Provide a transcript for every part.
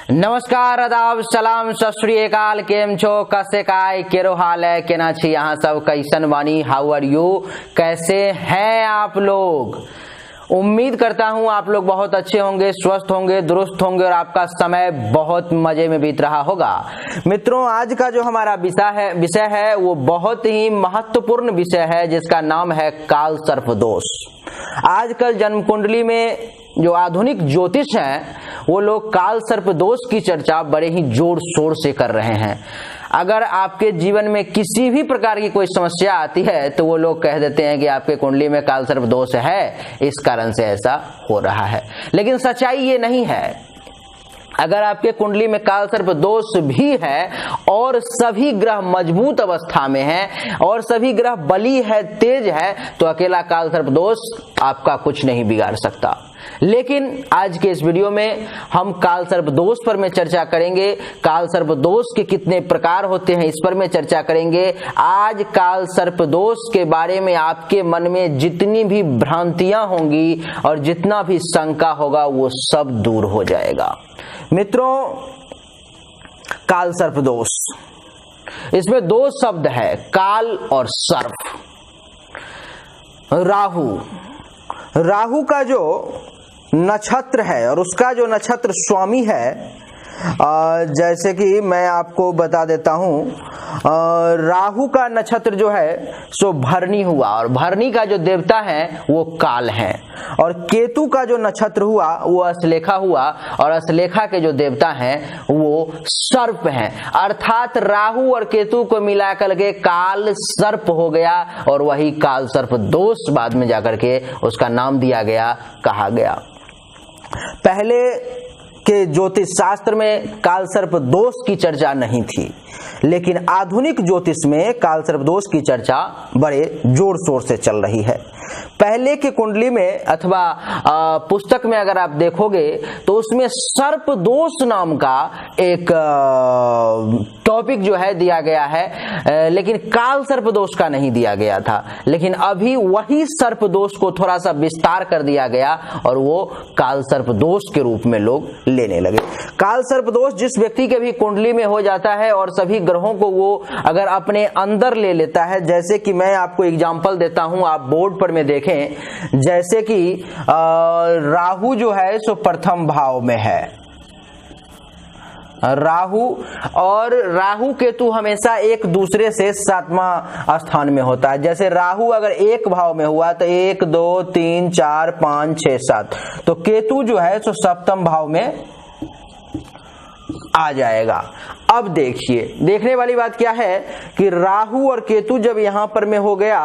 नमस्कार, आदाब, सलाम, सत श्री अकाल। केम छो, कैसे काय, केरो हाल है, केना छी यहाँ सब, कैसन बानी, हाउ आर यू, कैसे हैं आप लोग। उम्मीद करता हूँ आप लोग बहुत अच्छे होंगे, स्वस्थ होंगे, दुरुस्त होंगे और आपका समय बहुत मजे में बीत रहा होगा। मित्रों, आज का जो हमारा विषय है वो बहुत ही महत्वपूर्ण विषय है, जिसका नाम है काल सर्प दोष। आजकल जन्म कुंडली में जो आधुनिक ज्योतिष हैं वो लोग काल सर्प दोष की चर्चा बड़े ही जोर शोर से कर रहे हैं। अगर आपके जीवन में किसी भी प्रकार की कोई समस्या आती है तो वो लोग कह देते हैं कि आपके कुंडली में काल सर्प दोष है, इस कारण से ऐसा हो रहा है। लेकिन सच्चाई ये नहीं है। अगर आपके कुंडली में काल सर्प दोष भी है और सभी ग्रह मजबूत अवस्था में हैं और सभी ग्रह बली है, तेज है, तो अकेला काल सर्प दोष आपका कुछ नहीं बिगाड़ सकता। लेकिन आज के इस वीडियो में हम काल सर्प दोष पर में चर्चा करेंगे। काल सर्प दोष के कितने प्रकार होते हैं इस पर में चर्चा करेंगे। आज काल सर्प दोष के बारे में आपके मन में जितनी भी भ्रांतियां होंगी और जितना भी शंका होगा वो सब दूर हो जाएगा। मित्रों, काल सर्प दोष, इसमें दो शब्द है, काल और सर्प। राहु का जो नक्षत्र है और उसका जो नक्षत्र स्वामी है, जैसे कि मैं आपको बता देता हूं, राहु का नक्षत्र जो है सो भरणी हुआ और भरणी का जो देवता है वो काल है, और केतु का जो नक्षत्र हुआ वो अश्लेखा हुआ और अश्लेखा के जो देवता हैं वो सर्प हैं। अर्थात राहु और केतु को मिलाकर के काल सर्प हो गया और वही काल सर्प दोष बाद में जाकर के उसका नाम दिया गया, कहा गया। पहले के ज्योतिष शास्त्र में काल सर्प दोष की चर्चा नहीं थी, लेकिन आधुनिक ज्योतिष में काल सर्प दोष की चर्चा बड़े जोर शोर से चल रही है। पहले के कुंडली में अथवा पुस्तक में अगर आप देखोगे तो उसमें सर्प दोष नाम का एक टॉपिक जो है दिया गया है, लेकिन काल सर्प दोष का नहीं दिया गया था। लेकिन अभी वही सर्प दोष को थोड़ा सा विस्तार कर दिया गया और वो काल सर्प दोष के रूप में लोग लेने लगे। काल सर्प दोष जिस व्यक्ति के भी कुंडली में हो जाता है और सभी ग्रहों को वो अगर अपने अंदर ले लेता है, जैसे कि मैं आपको एग्जांपल देता हूं, आप बोर्ड पर में देखें, जैसे कि राहु जो है सो प्रथम भाव में है, राहु केतु हमेशा एक दूसरे से सातवां स्थान में होता है। जैसे राहु अगर एक भाव में हुआ तो 1 2 3 4 5 6 7, तो केतु जो है सो सप्तम भाव में आ जाएगा। अब देखिए, देखने वाली बात क्या है कि राहु और केतु जब यहां पर में हो गया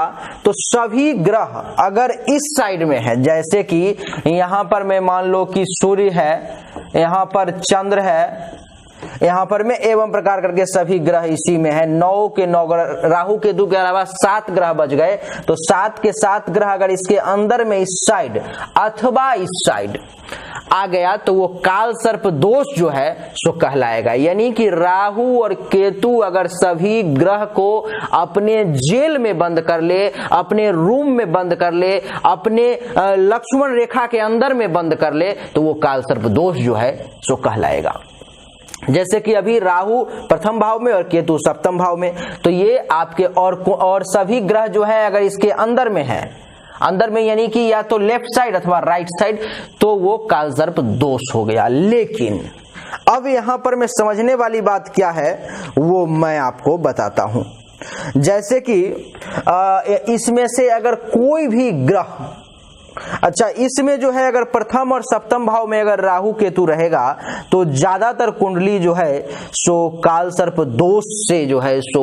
तो सभी ग्रह अगर इस साइड में है, जैसे कि यहां पर में मान लो कि सूर्य है, यहां पर चंद्र है, यहां पर में एवं प्रकार करके सभी ग्रह इसी में है, 9 के 9 ग्रह, राहु केतु के अलावा 7 ग्रह बच गए, तो 7 के 7 ग्रह अगर इसके अंदर में इस साइड अथवा इस साइड आ गया तो वो काल सर्प दोष जो है सो कहलाएगा। यानी कि राहु और केतु अगर सभी ग्रह को अपने जेल में बंद कर ले, अपने रूम में बंद कर ले, अपने लक्ष्मण रेखा के अंदर में बंद कर ले, तो वो काल सर्प दोष जो है सो कहलाएगा। जैसे कि अभी राहु प्रथम भाव में और केतु सप्तम भाव में, तो ये आपके और सभी ग्रह जो है अगर इसके अंदर में है, अंदर में यानी कि या तो लेफ्ट साइड अथवा राइट साइड, तो वो काल सर्प दोष हो गया। लेकिन अब यहां पर मैं समझने वाली बात क्या है वो मैं आपको बताता हूं। जैसे कि इसमें से अगर कोई भी ग्रह, अच्छा, इसमें जो है अगर प्रथम और सप्तम भाव में अगर राहु केतु रहेगा तो ज्यादातर कुंडली जो है सो काल सर्प दोष से जो है सो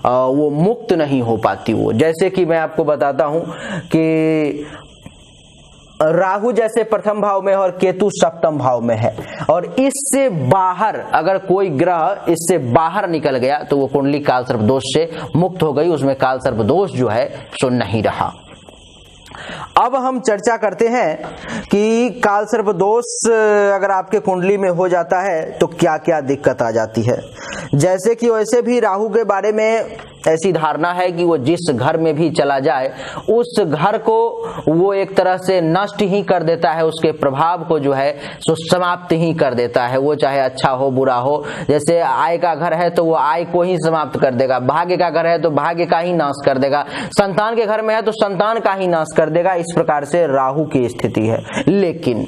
वो मुक्त नहीं हो पाती। वो जैसे कि मैं आपको बताता हूं कि राहु जैसे प्रथम भाव में और केतु सप्तम भाव में है, और इससे बाहर अगर कोई ग्रह इससे बाहर निकल गया तो वो कुंडली काल सर्प दोष से मुक्त हो गई, उसमें काल सर्प दोष जो है सो नहीं रहा। अब हम चर्चा करते हैं कि काल सर्प दोष अगर आपके कुंडली में हो जाता है तो क्या क्या दिक्कत आ जाती है। जैसे कि वैसे भी राहु के बारे में ऐसी धारणा है कि वो जिस घर में भी चला जाए उस घर को वो एक तरह से नष्ट ही कर देता है, उसके प्रभाव को जो है सो समाप्त ही कर देता है। वो चाहे अच्छा हो बुरा हो, जैसे आय का घर है तो वो आय को ही समाप्त कर देगा, भाग्य का घर है तो भाग्य का ही नाश कर देगा, संतान के घर में है तो संतान का ही नाश कर देगा। इस प्रकार से राहु की स्थिति है। लेकिन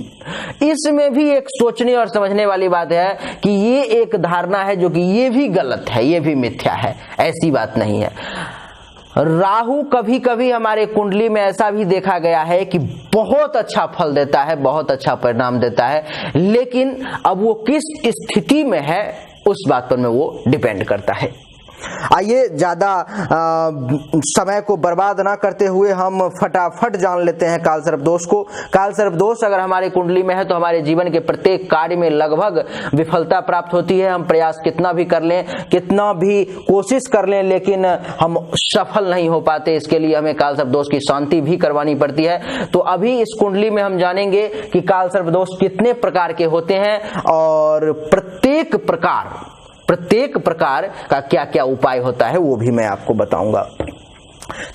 इसमें भी एक सोचने और समझने वाली बात है कि ये एक धारणा है जो कि ये भी गलत है, ये भी मिथ्या है, ऐसी बात नहीं है। राहु कभी कभी हमारे कुंडली में ऐसा भी देखा गया है कि बहुत अच्छा फल देता है, बहुत अच्छा परिणाम देता है, लेकिन अब वो किस स्थिति में है उस बात पर में वो डिपेंड करता है। आइए ज्यादा समय को बर्बाद ना करते हुए हम फटाफट जान लेते हैं कालसर्प दोष को। कालसर्प दोष अगर हमारे कुंडली में है तो हमारे जीवन के प्रत्येक कार्य में लगभग विफलता प्राप्त होती है। हम प्रयास कितना भी कर लें, कितना भी कोशिश कर लें, लेकिन हम सफल नहीं हो पाते। इसके लिए हमें कालसर्प दोष की शांति भी करवानी पड़ती है। तो अभी इस कुंडली में हम जानेंगे कि कालसर्प दोष कितने प्रकार के होते हैं और प्रत्येक प्रकार का क्या क्या उपाय होता है वो भी मैं आपको बताऊंगा।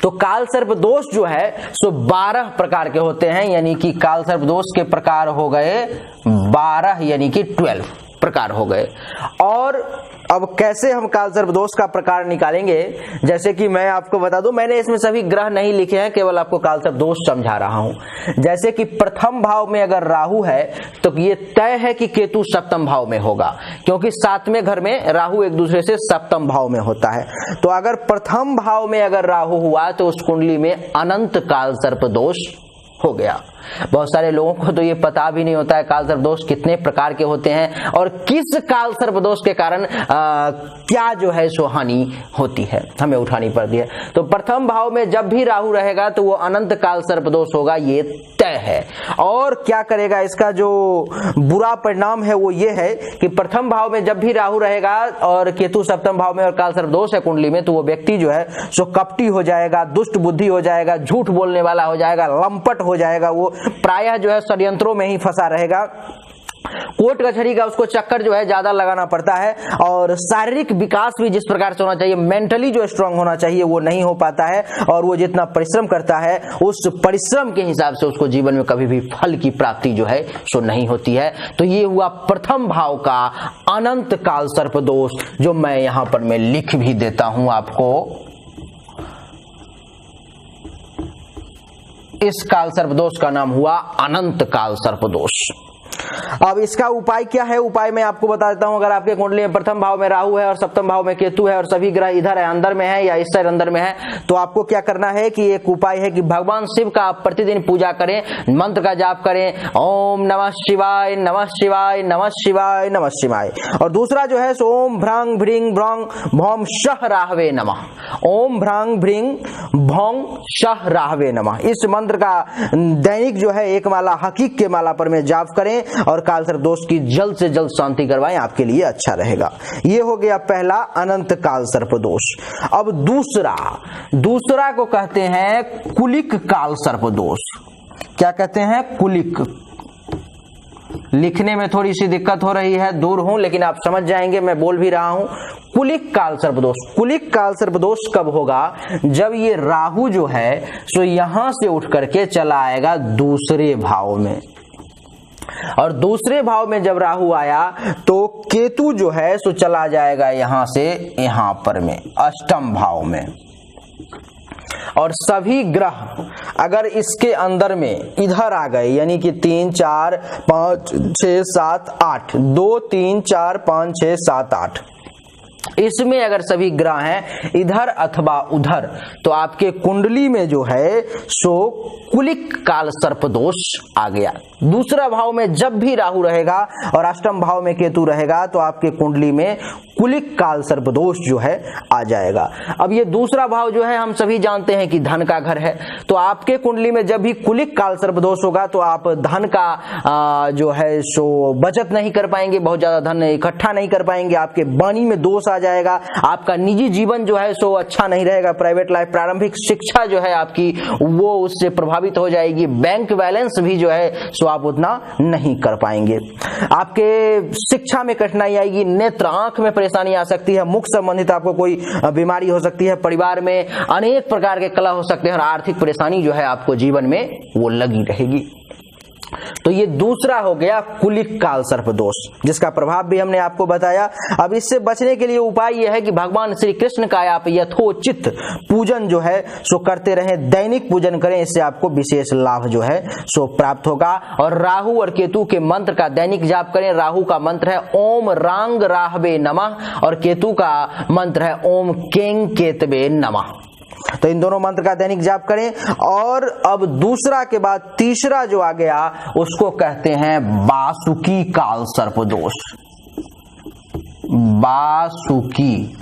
तो कालसर्प दोष जो है सो 12 प्रकार के होते हैं, यानी कि कालसर्प दोष के प्रकार हो गए 12, यानी कि 12 प्रकार हो गए। और अब कैसे हम कालसर्प दोष का प्रकार निकालेंगे, जैसे कि मैं आपको बता दूं, मैंने इसमें सभी ग्रह नहीं लिखे हैं, केवल आपको कालसर्प दोष समझा रहा हूं। जैसे कि प्रथम भाव में अगर राहु है तो ये तय है कि केतु सप्तम भाव में होगा, क्योंकि 7वें घर में राहु एक दूसरे से सप्तम भाव में होता है। तो अगर प्रथम भाव में अगर राहु हुआ तो उस कुंडली में अनंत कालसर्प दोष हो गया। बहुत सारे लोगों को तो ये पता भी नहीं होता है कालसर्प दोष कितने प्रकार के होते हैं और किस कालसर्प दोष के कारण क्या जो है सो हानि होती है, हमें उठानी पड़ती है। तो प्रथम भाव में जब भी राहु रहेगा तो वो अनंत कालसर्प दोष होगा, ये तय है। और क्या करेगा, इसका जो बुरा परिणाम है वो ये है कि प्रथम भाव में जब भी राहु रहेगा और केतु सप्तम भाव में और कालसर्प दोष है कुंडली में, तो वो व्यक्ति जो है सो कपटी हो जाएगा, दुष्ट बुद्धि हो जाएगा, झूठ बोलने वाला हो जाएगा, लंपट हो जाएगा, वो प्रायः जो है षड्यंत्रों में ही फंसा रहेगा। कोर्ट कचहरी का उसको चक्कर जो है ज्यादा लगाना पड़ता है और शारीरिक विकास भी जिस प्रकार से होना चाहिए, मेंटली जो स्ट्रांग होना चाहिए वो नहीं हो पाता है। और वो जितना परिश्रम करता है उस परिश्रम के हिसाब से उसको जीवन में कभी भी फल की प्राप्ति जो है सो नहीं होती है। तो ये हुआ प्रथम भाव का अनंत कालसर्प दोष, जो मैं यहां पर मैं लिख भी देता हूं आपको। इस कालसर्प दोष का नाम हुआ अनंत कालसर्प दोष। अब इसका उपाय क्या है, उपाय मैं आपको बता देता हूं। अगर आपके कुंडली में प्रथम भाव में राहु है और सप्तम भाव में केतु है और सभी ग्रह इधर है, अंदर में है या इस साइड अंदर में है, तो आपको क्या करना है कि एक उपाय है कि भगवान शिव का आप प्रतिदिन पूजा करें, मंत्र का जाप करें, ओम नमः शिवाय नमः शिवाय नमः शिवाय नमः शिवाय। और दूसरा जो है सो ओम भ्रांग भ्रींग भ्रौंग भौम शह राहवे नमः, ओम भ्रांग भ्रींग भौम शह राहवे नमः। इस मंत्र का दैनिक जो है एक माला हकीक के माला पर में जाप करें और कालसर्प दोष की जल्द से जल्द शांति करवाएं, आपके लिए अच्छा रहेगा। ये हो गया पहला अनंत कालसर्प दोष। अब दूसरा को कहते हैं कुलिक कालसर्प दोष। क्या कहते हैं? कुलिक। लिखने में थोड़ी सी दिक्कत हो रही है, दूर हूं, लेकिन आप समझ जाएंगे, मैं बोल भी रहा हूं। कुलिक कालसर्प दोष। कुलिक कालसर्प दोष कब होगा? जब ये राहु जो है सो यहां से उठ करके चला आएगा दूसरे भाव में, और दूसरे भाव में जब राहु आया तो केतु जो है सो चला जाएगा यहां से यहां पर में अष्टम भाव में। और सभी ग्रह अगर इसके अंदर में इधर आ गए, यानी कि 3 4 5 6 7 8, 2 3 4 5 6 7 8, इसमें अगर सभी ग्रह हैं इधर अथवा उधर, तो आपके कुंडली में जो है सो कुलिक कालसर्प दोष आ गया। दूसरा भाव में जब भी राहु रहेगा और अष्टम भाव में केतु रहेगा तो आपके कुंडली में कुलिक कालसर्प दोष जो है आ जाएगा। अब ये दूसरा भाव जो है हम सभी जानते हैं कि धन का घर है, तो आपके कुंडली में जब भी कुलिक कालसर्प दोष होगा तो आप धन का जो है सो बचत नहीं कर पाएंगे, बहुत ज्यादा धन इकट्ठा नहीं कर पाएंगे, आपके वाणी में दोष आ जाएगा, आपका निजी जीवन जो है सो अच्छा नहीं रहेगा, प्राइवेट लाइफ, प्रारंभिक शिक्षा जो है आपकी वो उससे प्रभावित हो जाएगी, बैंक बैलेंस भी जो है सो आप उतना नहीं कर पाएंगे, आपके शिक्षा में कठिनाई आएगी, नेत्र आंख में परेशानी आ सकती है, मुख संबंधित आपको कोई बीमारी हो सकती है, परिवार में अनेक प्रकार के कलह हो सकते हैं और आर्थिक परेशानी जो है आपको जीवन में वो लगी रहेगी। तो ये दूसरा हो गया कुलिक काल सर्प दोष, जिसका प्रभाव भी हमने आपको बताया। अब इससे बचने के लिए उपाय यह है कि भगवान श्री कृष्ण का आप यथोचित पूजन जो है सो करते रहें, दैनिक पूजन करें, इससे आपको विशेष लाभ जो है सो प्राप्त होगा। और राहु और केतु के मंत्र का दैनिक जाप करें। राहु का मंत्र है ओम रांग राहवे नमः और केतु का मंत्र है ओम केंग केतवे नमः। तो इन दोनों मंत्र का दैनिक जाप करें। और अब दूसरा के बाद तीसरा जो आ गया उसको कहते हैं वासुकी काल सर्प दोष। वासुकी,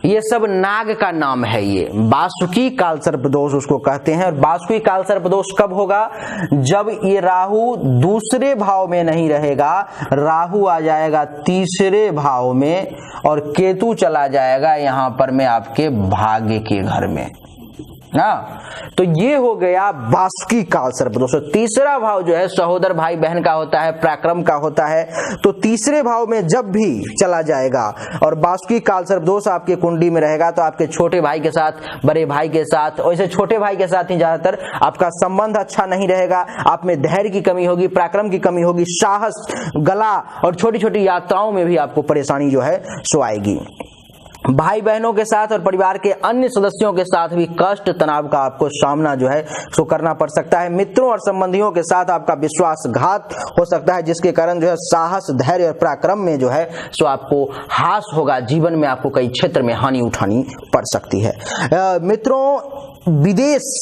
ये सब नाग का नाम है, ये वासुकी काल सर्प दोष उसको कहते हैं। और वासुकी काल सर्प दोष कब होगा? जब ये राहु दूसरे भाव में नहीं रहेगा, राहु आ जाएगा तीसरे भाव में और केतु चला जाएगा यहां पर में आपके भाग्य के घर में ना। तो ये हो गया वासुकी काल सर्प दोष। तीसरा भाव जो है सहोदर भाई बहन का होता है, पराक्रम का होता है। तो तीसरे भाव में जब भी चला जाएगा और वासुकी काल सर्प दोष आपके कुंडली में रहेगा तो आपके छोटे भाई के साथ, बड़े भाई के साथ, वैसे छोटे भाई के साथ ही ज्यादातर आपका संबंध अच्छा नहीं रहेगा, आप में धैर्य की कमी होगी, पराक्रम की कमी होगी, साहस, गला और छोटी छोटी यात्राओं में भी आपको परेशानी जो है सो आएगी। भाई बहनों के साथ और परिवार के अन्य सदस्यों के साथ भी कष्ट तनाव का आपको सामना जो है सो करना पड़ सकता है। मित्रों और संबंधियों के साथ आपका विश्वासघात हो सकता है, जिसके कारण जो है साहस, धैर्य और पराक्रम में जो है सो आपको हास होगा, जीवन में आपको कई क्षेत्र में हानि उठानी पड़ सकती है। मित्रों, विदेश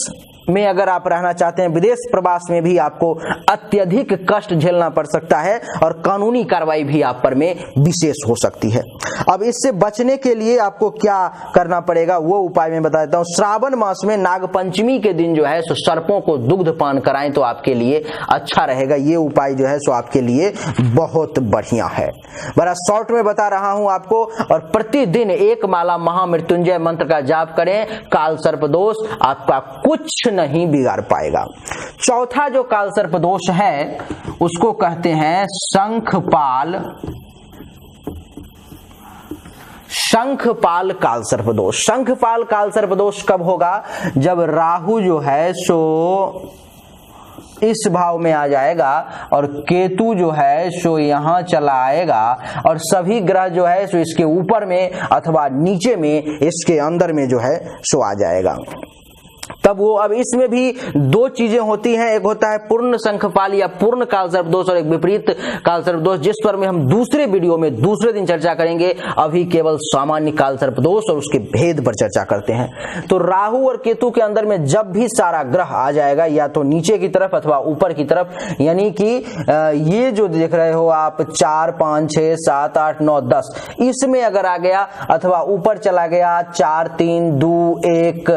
में अगर आप रहना चाहते हैं, विदेश प्रवास में भी आपको अत्यधिक कष्ट झेलना पड़ सकता है और कानूनी कार्रवाई भी आप पर में विशेष हो सकती है। अब इससे बचने के लिए आपको क्या करना पड़ेगा वो उपाय मैं बता देता हूं। श्रावण मास में नागपंचमी के दिन जो है सो सर्पों को दुग्ध पान कराएं तो आपके लिए अच्छा रहेगा। ये उपाय जो है सो आपके लिए बहुत बढ़िया है। बड़ा शॉर्ट में बता रहा हूं आपको। और प्रतिदिन एक माला महामृत्युंजय मंत्र का जाप करें, काल सर्प दोष आपका कुछ नहीं बिगाड़ पाएगा। चौथा जो काल सर्प दोष है उसको कहते हैं शंखपाल काल सर्प दोष। शंखपाल काल सर्प दोष कब होगा? जब राहु जो है सो इस भाव में आ जाएगा और केतु जो है सो यहां चला आएगा और सभी ग्रह जो है सो इसके ऊपर में अथवा नीचे में, इसके अंदर में जो है सो आ जाएगा। तब वो, अब इसमें भी दो चीजें होती हैं, एक होता है पूर्ण शंखपाल या पूर्ण काल सर्प दोष और एक विपरीत काल सर्प दोष, जिस पर में हम दूसरे वीडियो में दूसरे दिन चर्चा करेंगे। अभी केवल सामान्य काल सर्प दोष और उसके भेद पर चर्चा करते हैं। तो राहु और केतु के अंदर में जब भी सारा ग्रह आ जाएगा या तो नीचे की तरफ अथवा ऊपर की तरफ, यानी कि ये जो देख रहे हो आप 4, 5, 6, 7, 8, 9, 10, इसमें अगर आ गया अथवा ऊपर चला गया 4, 3, 2, 1,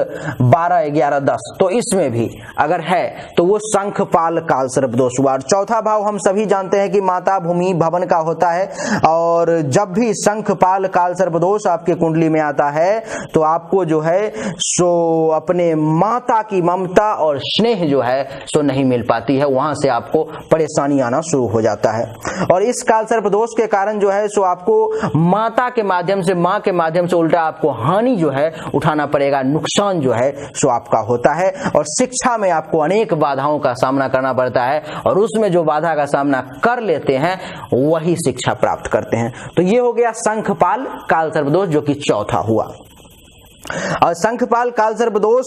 12, 11, 10, तो इसमें भी अगर है तो वो शंखपाल काल सर्प दोष हुआ। और चौथा भाव हम सभी जानते हैं कि माता, भूमि, भवन का होता है। और जब भी शंखपाल काल सर्प दोष आपके कुंडली में आता है तो आपको जो है सो अपने माता की ममता और स्नेह जो है सो नहीं मिल पाती है, वहां से आपको परेशानी आना शुरू हो जाता है। और इस काल सर्प दोष के कारण जो है सो आपको माता के माध्यम से, मां के माध्यम से उल्टा आपको हानि जो है उठाना पड़ेगा, नुकसान जो है सो आपका होता है। और शिक्षा में आपको अनेक बाधाओं का सामना करना पड़ता है और उसमें जो बाधा का सामना कर लेते हैं वही शिक्षा प्राप्त करते हैं। तो ये हो गया शंखपाल काल सर्प दोष, जो कि चौथा हुआ। और शंखपाल काल सर्प दोष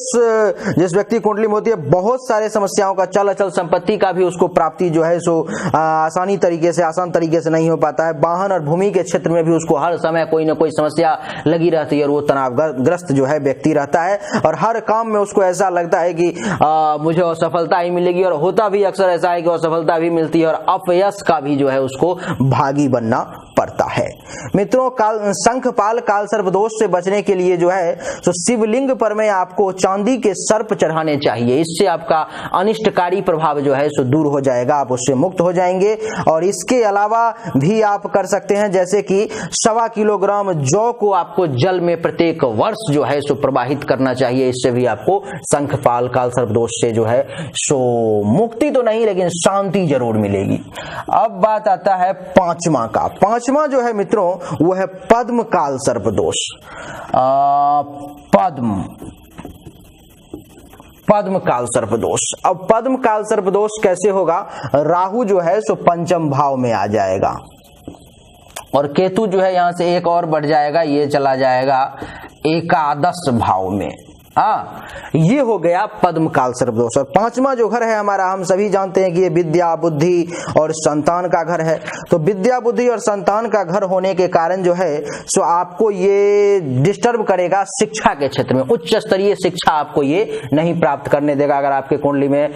जिस व्यक्ति कुंडली में होती है, बहुत सारे समस्याओं का, चल अचल संपत्ति का भी उसको प्राप्ति जो है सो आसान तरीके से नहीं हो पाता है। वाहन और भूमि के क्षेत्र में भी उसको हर समय कोई ना कोई समस्या लगी रहती है और वो तनावग्रस्त जो है व्यक्ति रहता है। और हर काम में उसको ऐसा लगता है कि मुझे असफलता ही मिलेगी, और होता भी अक्सर ऐसा है कि असफलता भी मिलती है और अपयश का भी जो है उसको भागी बनना पड़ता है। मित्रों, शंखपाल काल सर्प दोष से बचने के लिए जो है तो शिवलिंग पर में आपको चांदी के सर्प चढ़ाने चाहिए। इससे आपका अनिष्टकारी प्रभाव जो है सो दूर हो जाएगा, आप उससे मुक्त हो जाएंगे। और इसके अलावा भी आप कर सकते हैं, जैसे कि 1.25 किलोग्राम जौ को आपको जल में प्रत्येक वर्ष जो है सो प्रवाहित करना चाहिए। इससे भी आपको शंखपाल काल सर्प दोष से जो है सो मुक्ति तो नहीं लेकिन शांति जरूर मिलेगी। अब बात आता है पांचवा का। पांचवा जो है मित्रों वो है पद्म काल सर्प दोष। पद्म काल सर्प दोष। अब पद्म काल सर्प दोष कैसे होगा? राहु जो है सो पंचम भाव में आ जाएगा और केतु जो है यहां से एक और बढ़ जाएगा, ये चला जाएगा एकादश भाव में। ये हो गया पद्म काल सर्प दोष। और पांचवा जो घर है हमारा, हम सभी जानते हैं कि ये विद्या बुद्धि और संतान का घर है। तो विद्या बुद्धि और संतान का घर होने के कारण जो है सो आपको ये डिस्टर्ब करेगा शिक्षा के क्षेत्र में। उच्च स्तरीय शिक्षा आपको ये नहीं प्राप्त करने देगा अगर आपके कुंडली में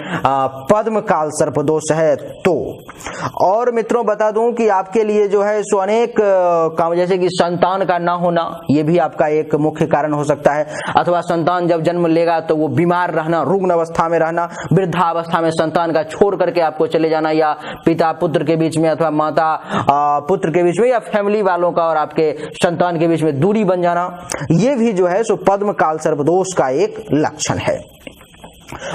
पद्म काल सर्प दोष है तो। और मित्रों बता दूं कि आपके लिए जो है सो अनेक काम, जैसे कि संतान का ना होना, ये भी आपका एक मुख्य कारण हो सकता है। अथवा संतान जब जन्म लेगा तो वो बीमार रहना, रुग्ण अवस्था में रहना, वृद्धावस्था में संतान का छोड़ करके आपको चले जाना, या पिता पुत्र के बीच में अथवा माता पुत्र के बीच में, या फैमिली वालों का और आपके संतान के बीच में दूरी बन जाना, ये भी जो है सो पद्म काल सर्प दोष का एक लक्षण है।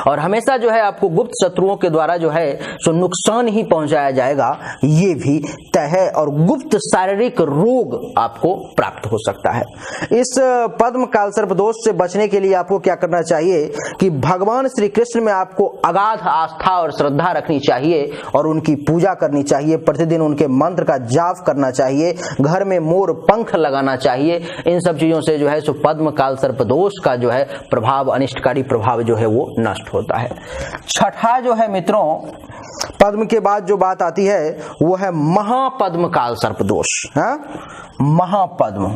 और हमेशा जो है आपको गुप्त शत्रुओं के द्वारा जो है सो नुकसान ही पहुंचाया जाएगा, ये भी तय है। और गुप्त शारीरिक रोग आपको प्राप्त हो सकता है। इस पद्म काल सर्प दोष से बचने के लिए आपको क्या करना चाहिए कि भगवान श्री कृष्ण में आपको अगाध आस्था और श्रद्धा रखनी चाहिए और उनकी पूजा करनी चाहिए। प्रतिदिन उनके मंत्र का जाप करना चाहिए, घर में मोर पंख लगाना चाहिए। इन सब चीजों से जो है सो पद्म काल सर्प दोष का जो है प्रभाव, अनिष्टकारी प्रभाव जो है वो नष्ट होता है। छठा जो है मित्रों, पद्म के बाद जो बात आती है वो है महापद्म काल सर्प दोष। महापद्म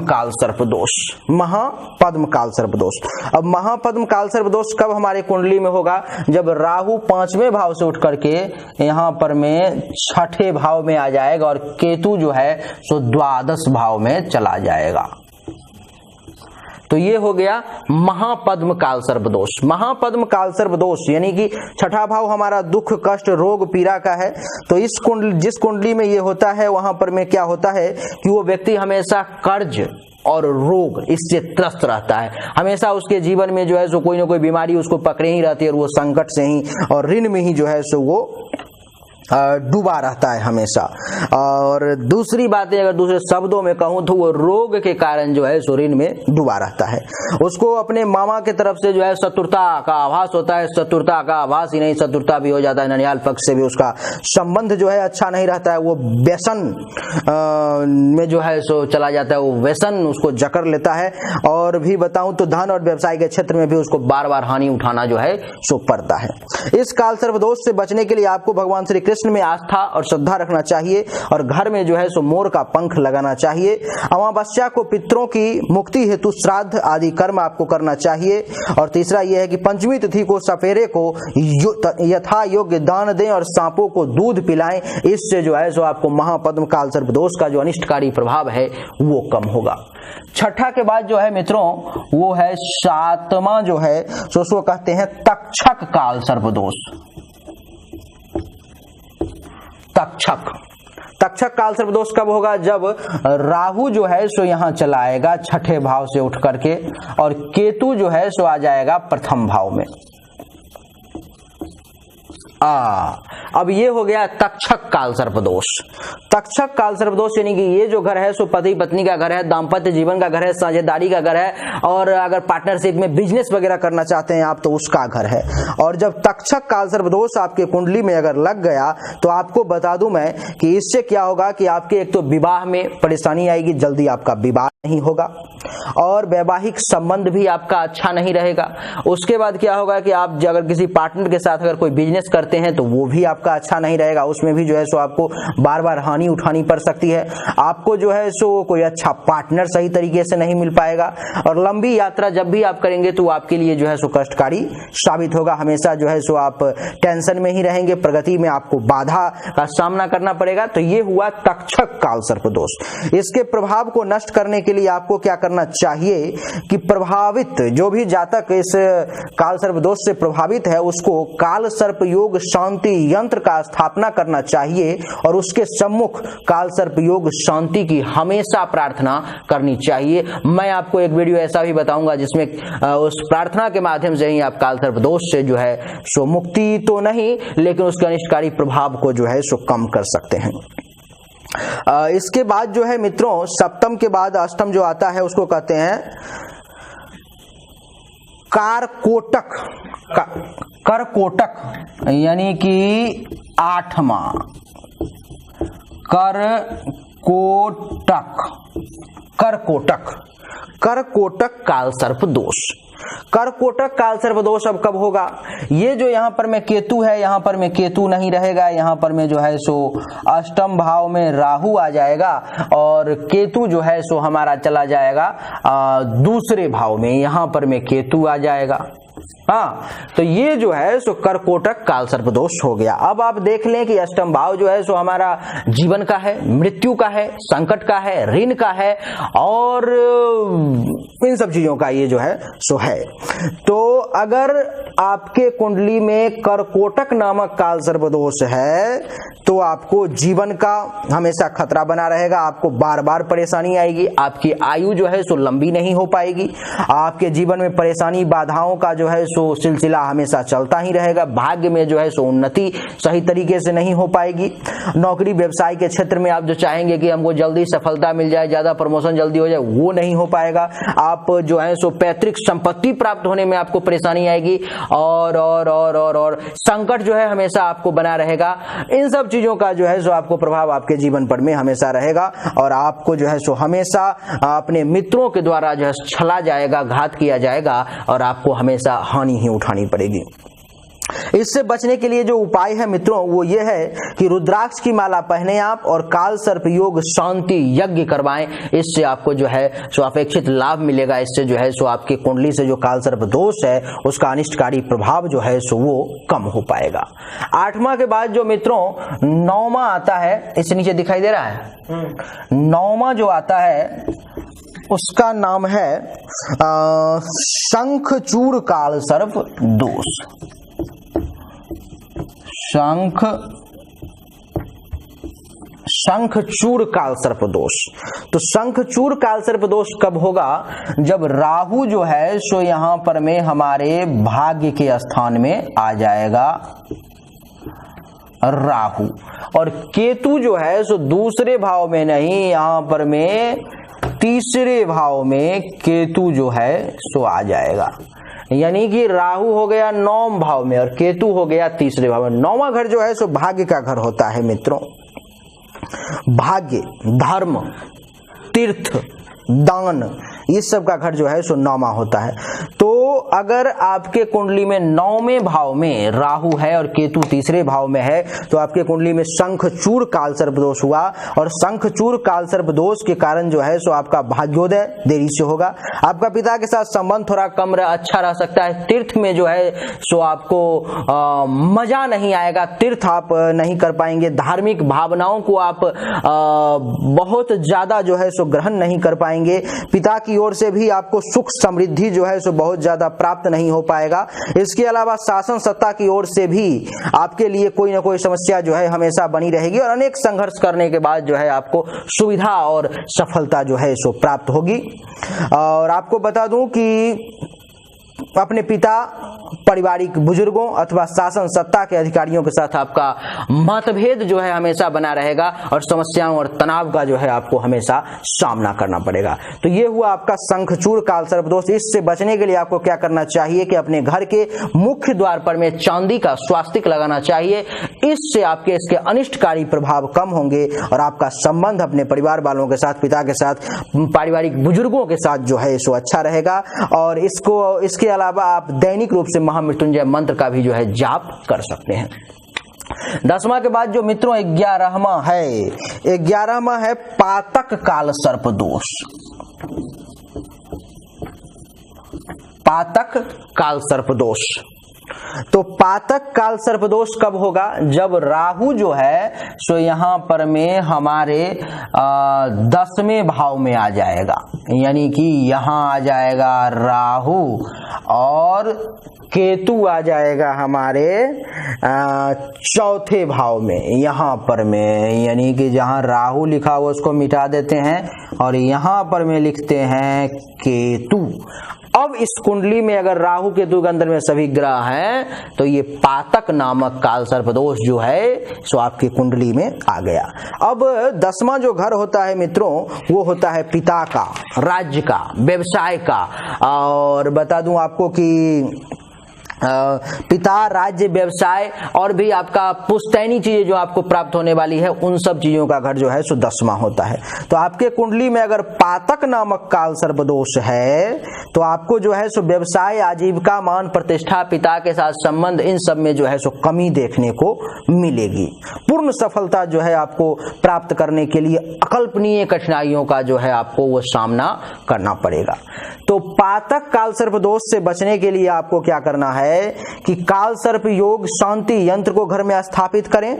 काल सर्प दोष, महापद्म काल सर्प दोष। अब महापद्म काल सर्प दोष कब हमारे कुंडली में होगा? जब राहु 5वें भाव से उठ करके यहां पर में 6ठे भाव में आ जाएगा और केतु जो है सो 12 भाव में चला जाएगा। तो ये हो गया महापद्म काल सर्प दोष। महापद्म काल सर्प दोष यानी कि 6ठा भाव हमारा दुख कष्ट रोग पीड़ा का है। तो इस जिस कुंडली में ये होता है वहां पर में क्या होता है कि वो व्यक्ति हमेशा कर्ज और रोग इससे त्रस्त रहता है। हमेशा उसके जीवन में जो है सो कोई ना कोई बीमारी उसको पकड़े ही रहती है और वो संकट से ही और ऋण में ही जो है सो वो डूबा रहता है हमेशा। और दूसरी बात है, अगर दूसरे शब्दों में कहूं तो वो रोग के कारण जो है सो ऋण में डूबा रहता है। उसको अपने मामा के तरफ से जो है शत्रुता का आभास होता है। शत्रुता का आभास ही नहीं, शत्रुता भी हो जाता है। ननिहाल पक्ष से भी उसका संबंध जो है अच्छा नहीं रहता है। वो व्यसन में जो है सो चला जाता है, वो व्यसन उसको जकड़ लेता है। और भी बताऊं तो धन और व्यवसाय के क्षेत्र में भी उसको बार बार हानि उठाना जो है सो पड़ता है। इस काल सर्प दोष से बचने के लिए आपको भगवान श्री कृष्ण में आस्था और श्रद्धा रखना चाहिए और घर में जो है सो मोर का पंख लगाना चाहिए। अमावस्या को पितरों की मुक्ति हेतु श्राद्ध आदि कर्म आपको करना चाहिए। और तीसरा यह है कि पंचमी तिथि को सपेरे को यथा योग्य दान दें और सांपों को दूध पिलाएं। इससे जो है सो आपको महापद्म काल सर्प दोष का जो अनिष्टकारी प्रभाव है वो कम होगा। छठा के बाद जो है मित्रों वो है 7वां जो है सो उसको कहते हैं तक्षक काल सर्प दोष। तक्षक काल सर्प दोष कब होगा? जब राहु जो है सो यहां चला आएगा 6ठे भाव से उठ करके और केतु जो है सो आ जाएगा प्रथम भाव में। अब ये हो गया तक्षक काल सर्प दोष। तक्षक काल सर्प दोष यानी कि ये जो घर है सो पति पत्नी का घर है, दाम्पत्य जीवन का घर है, साझेदारी का घर है और अगर पार्टनरशिप में बिजनेस वगैरह करना चाहते हैं आप तो उसका घर है। और जब तक्षक काल सर्प दोष आपके कुंडली में अगर लग गया तो आपको बता दूं मैं कि इससे क्या होगा कि आपके एक तो विवाह में परेशानी आएगी, जल्दी आपका विवाह नहीं होगा। और वैवाहिक संबंध भी आपका अच्छा नहीं रहेगा। उसके बाद क्या होगा कि आप अगर किसी पार्टनर के साथ अगर कोई बिजनेस करते हैं तो वो भी आपका अच्छा नहीं रहेगा, उसमें भी जो है सो आपको बार बार हानि उठानी पड़ सकती है। आपको जो है सो कोई अच्छा पार्टनर सही तरीके से नहीं मिल पाएगा और लंबी यात्रा जब भी आप करेंगे तो आपके लिए जो है सो कष्टकारी साबित होगा। हमेशा जो है सो आप टेंशन में ही रहेंगे, प्रगति में आपको बाधा का सामना करना पड़ेगा। तो ये हुआ तक्षक काल सर्प दोष। इसके प्रभाव को नष्ट करने के लिए आपको क्या करना चाहिए कि प्रभावित जो भी जातक इस काल सर्प दोष से प्रभावित है उसको काल सर्प योग शांति यंत्र का स्थापना करना चाहिए और उसके सम्मुख काल सर्प योग शांति की हमेशा प्रार्थना करनी चाहिए। मैं आपको एक वीडियो ऐसा भी बताऊंगा जिसमें उस प्रार्थना के माध्यम से ही आप काल सर्प दोष से जो है सो मुक्ति तो नहीं लेकिन उसके अनिष्टकारी प्रभाव को जो है सो कम कर सकते हैं। इसके बाद जो है मित्रों, सप्तम के बाद अष्टम जो आता है उसको कहते हैं कारकोटक। करकोटक यानी कि आठवां करकोटक काल सर्प दोष। करकोटक काल सर्प दोष अब कब होगा? ये जो यहाँ पर में केतु है, यहाँ पर में केतु नहीं रहेगा, यहाँ पर में जो है सो अष्टम भाव में राहु आ जाएगा और केतु जो है सो हमारा चला जाएगा दूसरे भाव में, यहाँ पर में केतु आ जाएगा। हाँ, तो ये जो है सो करकोटक काल सर्प दोष हो गया। अब आप देख लें कि अष्टम भाव जो है सो हमारा जीवन का है, मृत्यु का है, संकट का है, ऋण का है और इन सब चीजों का ये जो है सो है। तो अगर आपके कुंडली में करकोटक नामक काल सर्प दोष है तो आपको जीवन का हमेशा खतरा बना रहेगा, आपको बार बार परेशानी आएगी, आपकी आयु जो है सो लंबी नहीं हो पाएगी, आपके जीवन में परेशानी बाधाओं का जो है सो सिलसिला हमेशा चलता ही रहेगा, भाग्य में जो है सो उन्नति सही तरीके से नहीं हो पाएगी। नौकरी व्यवसाय के क्षेत्र में आप जो चाहेंगे कि हमको जल्दी सफलता मिल जाए, ज्यादा प्रमोशन जल्दी हो जाए, वो नहीं हो पाएगा। आप जो है सो पैतृक संपत्ति प्राप्त होने में आपको परेशानी आएगी और संकट जो है हमेशा आपको बना रहेगा। इन सब चीजों का जो है सो आपको प्रभाव आपके जीवन पर में हमेशा रहेगा और आपको जो है सो हमेशा अपने मित्रों के द्वारा जो है छला जाएगा, घात किया जाएगा और आपको हमेशा हानि ही उठानी पड़ेगी। इससे बचने के लिए जो उपाय है मित्रों वो ये है कि रुद्राक्ष की माला पहने आप और काल सर्प योग शांति यज्ञ करवाएं। इससे आपको जो है सो अपेक्षित लाभ मिलेगा। इससे जो है सो आपकी कुंडली से जो काल सर्प दोष है उसका अनिष्टकारी प्रभाव जो है सो वो कम हो पाएगा। आठवां के बाद जो मित्रों नौवां आता है, इससे नीचे दिखाई दे रहा है, नौवां जो आता है उसका नाम है शंखचूड़ काल सर्प दोष। शंखचूड़ काल सर्प दोष। तो शंखचूड़ काल सर्प दोष कब होगा? जब राहु जो है सो यहां पर में हमारे भाग्य के स्थान में आ जाएगा राहु और केतु जो है सो दूसरे भाव में नहीं, यहां पर में तीसरे भाव में केतु जो है सो आ जाएगा। यानी कि राहु हो गया नौम भाव में और केतु हो गया तीसरे भाव में। नौवां घर जो है सो भाग्य का घर होता है मित्रों। भाग्य, धर्म, तीर्थ, दान, इस सब का घर जो है सो नौवां होता है। तो अगर आपके कुंडली में नौवें भाव में राहु है और केतु तीसरे भाव में है तो आपके कुंडली में शंखचूड़ काल सर्प दोष हुआ और शंखचूड़ काल सर्प दोष के कारण जो है सो आपका भाग्योदय देरी से होगा। आपका पिता के साथ संबंध थोड़ा कम अच्छा रह सकता है। तीर्थ में जो है सो आपको मजा नहीं आएगा, तीर्थ आप नहीं कर पाएंगे। धार्मिक भावनाओं को आप बहुत ज्यादा जो है सो ग्रहण नहीं कर पाएंगे। पिता की ओर से भी आपको सुख समृद्धि जो है सो बहुत ज्यादा प्राप्त नहीं हो पाएगा। इसके अलावा शासन सत्ता की ओर से भी आपके लिए कोई ना कोई समस्या जो है हमेशा बनी रहेगी और अनेक संघर्ष करने के बाद जो है आपको सुविधा और सफलता जो है सो प्राप्त होगी। और आपको बता दूं कि अपने पिता, पारिवारिक बुजुर्गों अथवा शासन सत्ता के अधिकारियों के साथ आपका मतभेद जो है हमेशा बना रहेगा और समस्याओं और तनाव का जो है आपको हमेशा सामना करना पड़ेगा। तो ये हुआ आपका शंखचूड़ काल सर्पदोष। इससे बचने के लिए आपको क्या करना चाहिए कि अपने घर के मुख्य द्वार पर में चांदी का स्वास्तिक लगाना चाहिए। इससे आपके इसके अनिष्टकारी प्रभाव कम होंगे और आपका संबंध अपने परिवार वालों के साथ, पिता के साथ, पारिवारिक बुजुर्गों के साथ जो है सो अच्छा रहेगा। और इसके अलावा आप दैनिक रूप से महामृत्युंजय मंत्र का भी जो है जाप कर सकते हैं। 10वां के बाद जो मित्रों 11वां है पातक काल सर्प दोष। पातक काल सर्प दोष। तो पातक काल सर्प दोष कब होगा? जब राहु जो है सो यहां पर में हमारे 10वें भाव में आ जाएगा, यानी कि यहां आ जाएगा राहु और केतु आ जाएगा हमारे 4थे भाव में यहां पर में, यानी कि जहां राहु लिखा हुआ उसको मिटा देते हैं और यहां पर में लिखते हैं केतु। अब इस कुंडली में अगर राहु केतु के अंदर में सभी ग्रह हैं तो ये पातक नामक काल सर्पदोष जो है सो आपकी कुंडली में आ गया। अब 10वां जो घर होता है मित्रों वो होता है पिता का, राज्य का, व्यवसाय का। और बता दूं आपको कि पिता, राज्य, व्यवसाय और भी आपका पुश्तैनी चीजें जो आपको प्राप्त होने वाली है उन सब चीजों का घर जो है सो 10वां होता है। तो आपके कुंडली में अगर पातक नामक काल सर्पदोष है तो आपको जो है सो व्यवसाय, आजीविका, मान प्रतिष्ठा, पिता के साथ संबंध, इन सब में जो है सो कमी देखने को मिलेगी। पूर्ण सफलता जो है आपको प्राप्त करने के लिए अकल्पनीय कठिनाइयों का जो है आपको वो सामना करना पड़ेगा। तो पातक काल सर्पदोष से बचने के लिए आपको क्या करना है कि काल सर्प योग शांति यंत्र को घर में स्थापित करें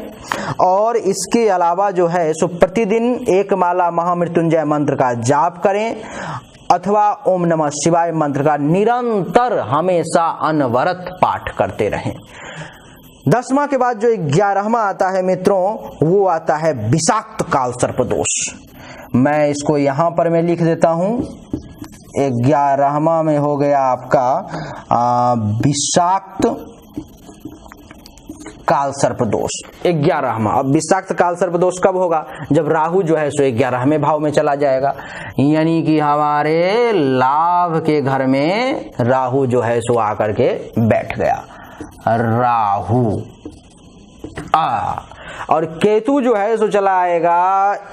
और इसके अलावा जो है सो प्रतिदिन एक माला महामृत्युंजय मंत्र का जाप करें अथवा ओम नमः शिवाय मंत्र का निरंतर हमेशा अनवरत पाठ करते रहें। 10वां के बाद जो 11वां आता है मित्रों वो आता है विषाक्त काल सर्पदोष। मैं इसको यहां पर मैं लिख देता हूं। 11वां में हो गया आपका विषाक्त काल सर्पदोष 11वां। अब विषाक्त काल सर्पदोष कब होगा? जब राहु जो है सो 11वें भाव में चला जाएगा, यानी कि हमारे लाभ के घर में राहु जो है सो आकर के बैठ गया। राहु और केतु जो है सो चला आएगा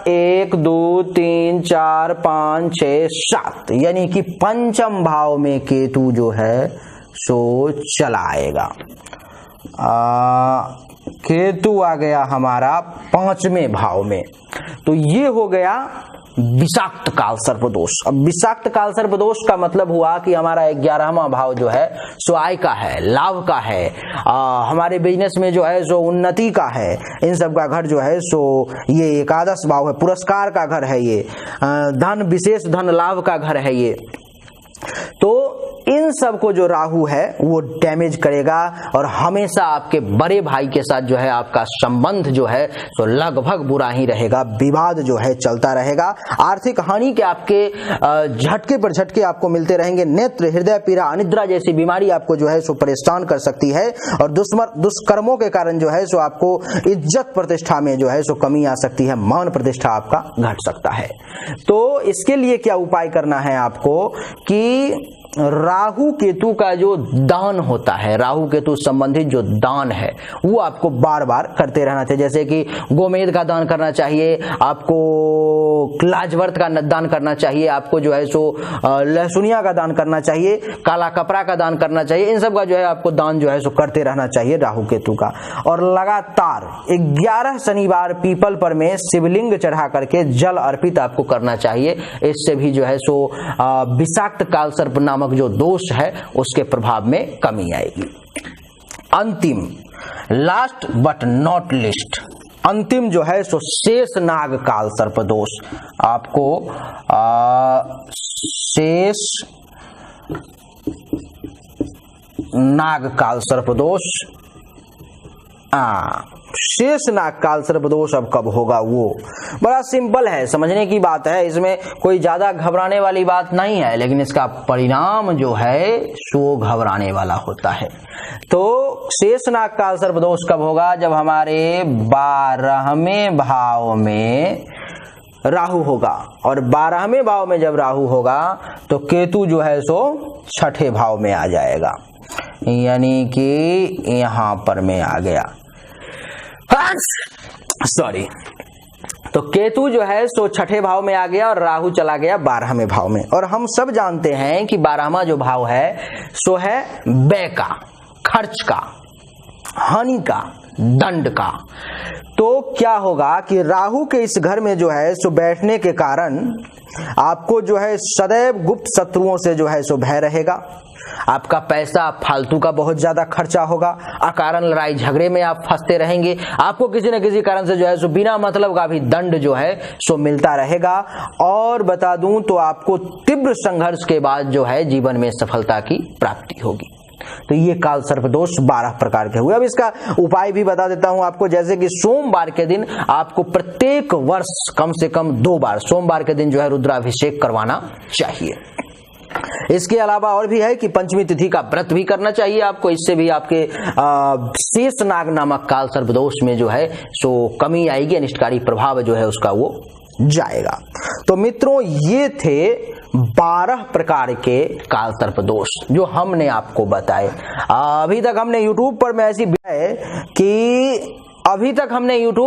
1 2 3 4 5 6 7, यानी कि 5म भाव में केतु जो है सो चला आएगा। केतु आ गया हमारा 5वें भाव में। तो ये हो गया विषाक्त काल सर्पदोष। अब विषाक्त काल सर्पदोष का मतलब हुआ कि हमारा 11वां भाव जो है सो आय का है, लाभ का है, हमारे बिजनेस में जो है सो उन्नति का है, इन सब का घर जो है सो ये एकादश भाव है, पुरस्कार का घर है, ये धन, विशेष धन लाभ का घर है ये। तो इन सब को जो राहु है वो डैमेज करेगा और हमेशा आपके बड़े भाई के साथ जो है आपका संबंध जो है तो लगभग बुरा ही रहेगा, विवाद जो है चलता रहेगा। आर्थिक हानि के आपके झटके पर झटके आपको मिलते रहेंगे। नेत्र, हृदय पीड़ा, अनिद्रा जैसी बीमारी आपको जो है सो परेशान कर सकती है और दुष्कर्मों के कारण जो है सो आपको इज्जत प्रतिष्ठा में जो है सो कमी आ सकती है, मान प्रतिष्ठा आपका घट सकता है। तो इसके लिए क्या उपाय करना है आपको कि राहु केतु का जो दान होता है, राहु केतु संबंधित जो दान है वो आपको बार बार करते रहना चाहिए। जैसे कि गोमेद का दान करना चाहिए, आपको लाजवर्त का दान करना चाहिए, आपको जो है सो लहसुनिया का दान करना चाहिए, काला कपड़ा का दान करना चाहिए। इन सब का जो है आपको दान जो है सो करते रहना चाहिए राहु केतु का। और लगातार 11 शनिवार पीपल पर में शिवलिंग चढ़ा करके जल अर्पित आपको करना चाहिए। इससे भी जो है सो विषाक्त काल सर्प नामक जो दोष है उसके प्रभाव में कमी आएगी। अंतिम, लास्ट बट नॉट लिस्ट, अंतिम जो है सो शेष नाग काल सर्पदोष। आपको शेष नाग काल सर्पदोष शेषनाग काल सर्पदोष अब कब होगा, वो बड़ा सिंपल है, समझने की बात है, इसमें कोई ज्यादा घबराने वाली बात नहीं है, लेकिन इसका परिणाम जो है सो घबराने वाला होता है। तो शेषनाग काल सर्पदोष कब होगा, जब हमारे 12वें भाव में राहु होगा, और 12वें भाव में जब राहु होगा तो केतु जो है सो 6ठे भाव में आ जाएगा, यानी कि यहां पर में आ गया, सॉरी, तो केतु जो है सो 6ठे भाव में आ गया और राहु चला गया 12वें भाव में। और हम सब जानते हैं कि 12वां जो भाव है सो है व्यय का, खर्च का, हानि का, दंड का। तो क्या होगा कि राहु के इस घर में जो है सो बैठने के कारण आपको जो है सदैव गुप्त शत्रुओं से जो है सो भय रहेगा, आपका पैसा फालतू का बहुत ज्यादा खर्चा होगा, अकारण लड़ाई झगड़े में आप फंसते रहेंगे, आपको किसी न किसी कारण से जो है सो बिना मतलब का भी दंड जो है सो मिलता रहेगा। और बता दूं तो आपको तीव्र संघर्ष के बाद जो है जीवन में सफलता की प्राप्ति होगी। तो ये काल सर्पदोष 12 प्रकार के हुए। अब इसका उपाय भी बता देता हूं आपको, जैसे कि सोमवार के दिन आपको प्रत्येक वर्ष कम से कम 2 बार सोमवार के दिन जो है रुद्राभिषेक करवाना चाहिए। इसके अलावा और भी है कि पंचमी तिथि का व्रत भी करना चाहिए आपको, इससे भी आपके शेषनाग नामक काल सर्पदोष में जो है सो कमी आएगी, अनिष्टकारी प्रभाव जो है उसका वो जाएगा। तो मित्रों ये थे 12 प्रकार के काल सर्पदोष जो हमने आपको बताए। अभी तक हमने YouTube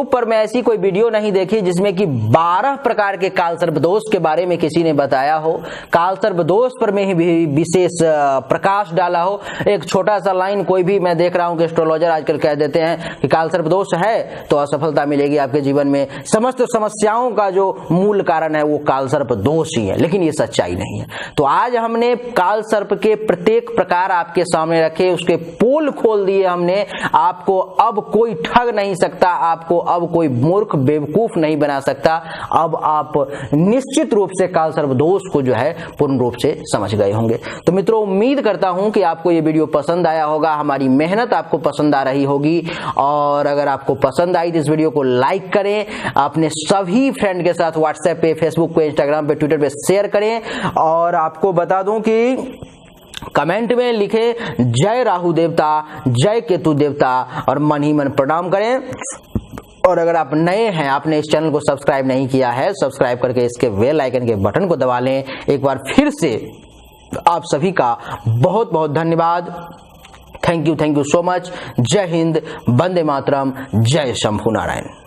पर में ऐसी कोई वीडियो नहीं देखी जिसमें कि 12 प्रकार के काल सर्पदोष के बारे में किसी ने बताया हो, काल सर्पदोष पर में ही भी विशेष प्रकाश डाला हो। एक छोटा सा लाइन कोई भी, मैं देख रहा हूं कि एस्ट्रोलॉजर आजकल कह देते हैं कि काल सर्पदोष है तो असफलता मिलेगी आपके जीवन में, समस्त समस्याओं का जो मूल कारण है वो काल सर्पदोष ही है, लेकिन ये सच्चाई नहीं है। तो आज हमने काल सर्प के प्रत्येक प्रकार आपके सामने रखे, उसके पोल खोल दिए हमने। आपको अब कोई ठग नहीं सकता, आपको अब कोई मूर्ख बेवकूफ नहीं बना सकता। अब आप निश्चित रूप से काल सर्पदोष को जो है पूर्ण रूप से समझ गए होंगे। तो मित्रों उम्मीद करता हूं कि आपको ये वीडियो पसंद आया होगा, हमारी मेहनत आपको पसंद आ रही होगी। और अगर आपको पसंद आई तो इस वीडियो को लाइक करें, अपने सभी फ्रेंड के साथ व्हाट्सएप पे, फेसबुक पे, इंस्टाग्राम पे, ट्विटर पे शेयर करें। और आपको बता दूं कि कमेंट में लिखे जय राहु देवता, जय केतु देवता और मन ही मन प्रणाम करें। और अगर आप नए हैं, आपने इस चैनल को सब्सक्राइब नहीं किया है, सब्सक्राइब करके इसके बेल आइकन के बटन को दबा लें। एक बार फिर से आप सभी का बहुत बहुत धन्यवाद। Thank you so much. जय हिंद, वंदे मातरम, जय शंभू नारायण।